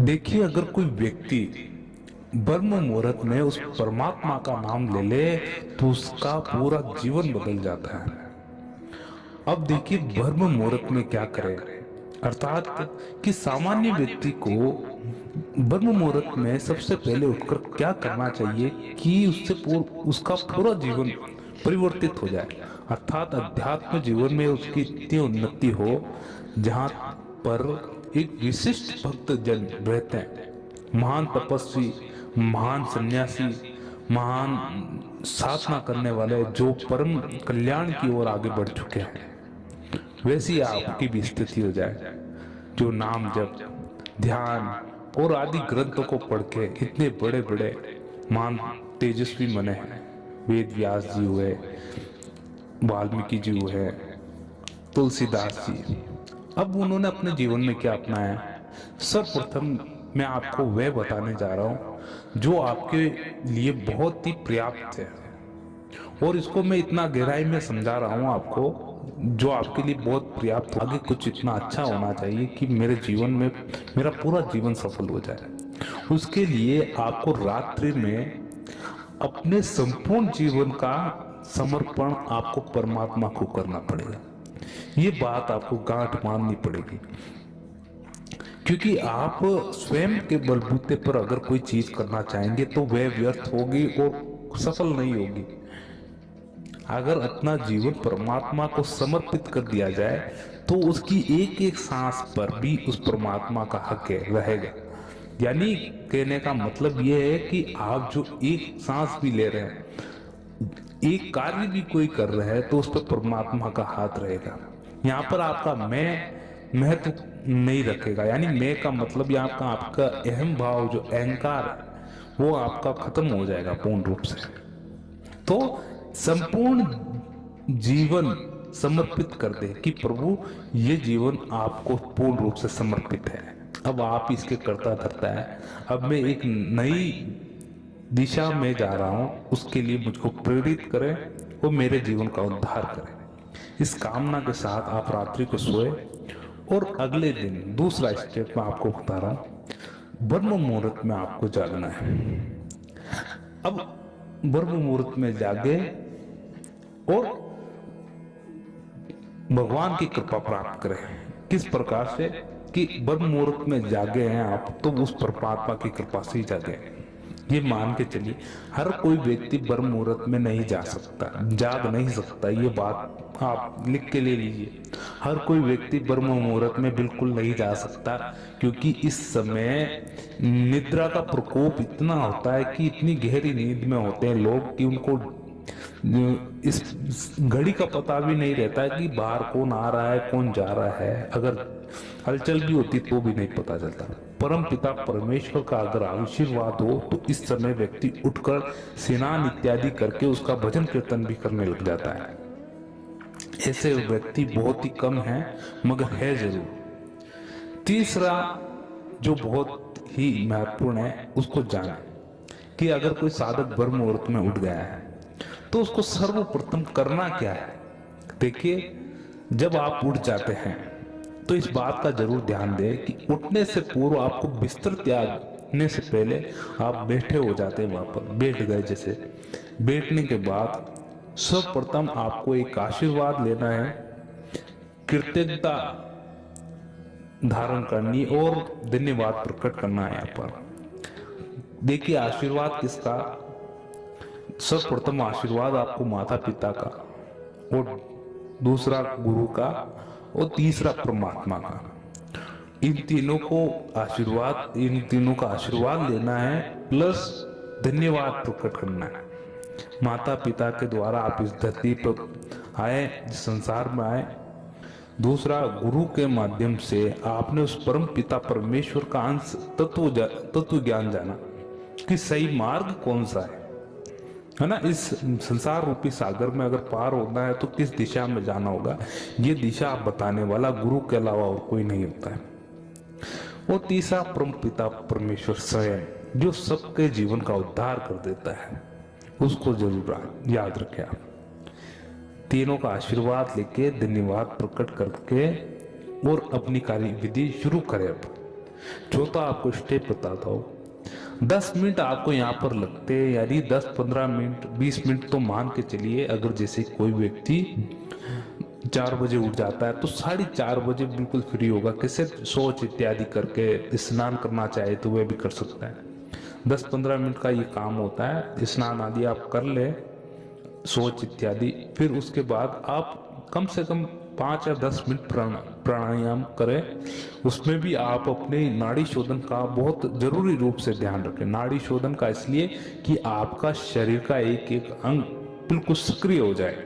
देखिए, अगर कोई व्यक्ति ब्रह्म मुहूर्त में उस परमात्मा का नाम ले ले तो उसका पूरा जीवन बदल जाता है। अब देखिए, ब्रह्म मुहूर्त में क्या करें, अर्थात कि सामान्य व्यक्ति को ब्रह्म मुहूर्त में सबसे पहले उठकर क्या करना चाहिए कि उससे उसका पूरा जीवन परिवर्तित हो जाए, अर्थात अध्यात्म जीवन में उसकी इतनी उन्नति हो जहां पर एक विशिष्ट भक्त जन रहते हैं, महान तपस्वी, महान सन्यासी, महान साधना करने वाले जो परम कल्याण की ओर आगे बढ़ चुके हैं, वैसी आपकी भी स्थिति हो जाए, जो नाम जप, ध्यान और आदि ग्रंथों को पढ़ के इतने बड़े बड़े महान तेजस्वी बने हैं। वेद व्यास जी हुए, वाल्मीकि जी हुए, तुलसीदास जी। अब उन्होंने अपने जीवन में क्या अपनाया, सर्वप्रथम मैं आपको वह बताने जा रहा हूं जो आपके लिए बहुत ही पर्याप्त है, और इसको मैं इतना गहराई में समझा रहा हूं आपको जो आपके लिए बहुत पर्याप्त, आगे कुछ इतना अच्छा होना चाहिए कि मेरे जीवन में मेरा पूरा जीवन सफल हो जाए। उसके लिए आपको रात्रि में अपने संपूर्ण जीवन का समर्पण आपको परमात्मा को करना पड़ेगा। ये बात आपको गांठ माननी पड़ेगी, क्योंकि आप स्वयं के बलबूते पर अगर कोई चीज करना चाहेंगे तो वह व्यर्थ होगी और सफल नहीं होगी। अगर अपना जीवन परमात्मा को समर्पित कर दिया जाए तो उसकी एक एक सांस पर भी उस परमात्मा का हक रहेगा। यानी कहने का मतलब यह है कि आप जो एक सांस भी ले रहे हैं, एक कार्य भी कोई कर रहा है, तो उस पर परमात्मा का हाथ रहेगा। यहाँ पर आपका मैं महत्व नहीं रखेगा, यानी मैं का मतलब यहाँ का आपका अहम भाव, जो अहंकार है, वो आपका खत्म हो जाएगा पूर्ण रूप से। तो संपूर्ण जीवन समर्पित कर दे कि प्रभु ये जीवन आपको पूर्ण रूप से समर्पित है, अब आप इसके करता धरता है, अब मैं एक नई दिशा में जा रहा हूं, उसके लिए मुझको प्रेरित करें और मेरे जीवन का उद्धार करें। इस कामना के साथ आप रात्रि को सोए और अगले दिन दूसरा स्टेप में आपको बता रहा हूं, ब्रह्म मुहूर्त में आपको जागना है। अब ब्रह्म मुहूर्त में जागे और भगवान की कृपा प्राप्त करें। किस प्रकार से कि ब्रह्म मुहूर्त में जागे हैं आप, तो उस परमात्मा की कृपा से ही जागे। ये मान के चलिए, हर कोई व्यक्ति ब्रह्म मुहूर्त में नहीं जा सकता, जाग नहीं सकता, ये बात आप लिख के ले लीजिए। हर कोई व्यक्ति ब्रह्म मुहूर्त में बिल्कुल नहीं जा सकता, क्योंकि इस समय निद्रा का प्रकोप इतना होता है कि इतनी गहरी नींद में होते हैं लोग कि उनको इस घड़ी का पता भी नहीं रहता है कि बाहर कौन आ रहा है, कौन जा रहा है। अगर हलचल भी होती तो भी नहीं पता चलता। परम पिता परमेश्वर का अगर आशीर्वाद हो तो इस समय व्यक्ति उठकर स्नान इत्यादि करके उसका भजन कीर्तन भी करने लग जाता है। ऐसे व्यक्ति बहुत ही कम हैं, मगर है जरूर। तीसरा जो बहुत ही महत्वपूर्ण है, उसको जाने कि अगर कोई साधक ब्रह्म मुहूर्त में उठ गया है तो उसको सर्वप्रथम करना क्या है। देखिए, जब आप उठ जाते हैं तो इस बात का जरूर ध्यान दें कि उठने से पूर्व आपको बिस्तर त्यागने से पहले आप बैठे हो जाते हैं, वहां पर बैठ गए। जैसे बैठने के बाद सर्वप्रथम आपको एक आशीर्वाद लेना है, कृतज्ञता धारण करनी और धन्यवाद प्रकट करना है। यहाँ पर देखिए, आशीर्वाद किसका, सर्वप्रथम आशीर्वाद आपको माता पिता का, और दूसरा गुरु का, और तीसरा परमात्मा का। इन तीनों का आशीर्वाद लेना है, प्लस धन्यवाद प्रकट करना है। माता पिता के द्वारा आप इस धरती पर आए, संसार में आए। दूसरा, गुरु के माध्यम से आपने उस परम पिता परमेश्वर का अंश तत्व ज्ञान जाना कि सही मार्ग कौन सा है ना। इस संसार रूपी सागर में अगर पार होना है तो किस दिशा में जाना होगा, ये दिशा आप बताने वाला गुरु के अलावा और कोई नहीं होता है। और तीसरा, परम पिता परमेश्वर स्वयं, जो सबके जीवन का उद्धार कर देता है, उसको जरूर याद रखें आप। तीनों का आशीर्वाद लेके धन्यवाद प्रकट करके और अपनी कार्य विधि शुरू करें। अब चौथा आपको स्टेप बताता हूँ। 10 मिनट आपको यहाँ पर लगते हैं, यानी 10-15 मिनट 20 मिनट तो मान के चलिए। अगर जैसे कोई व्यक्ति 4 बजे उठ जाता है तो 4:30 बजे बिल्कुल फ्री होगा, कैसे शौच इत्यादि करके स्नान करना चाहे तो वह भी कर सकता है। 10-15 मिनट का ये काम होता है, स्नान आदि आप कर ले, शौच इत्यादि। फिर उसके बाद आप कम से कम 5 या 10 मिनट प्राणायाम करें। उसमें भी आप अपने नाड़ी शोधन का बहुत जरूरी रूप से ध्यान रखें। नाड़ी शोधन का इसलिए कि आपका शरीर का एक एक अंग बिल्कुल सक्रिय हो जाए।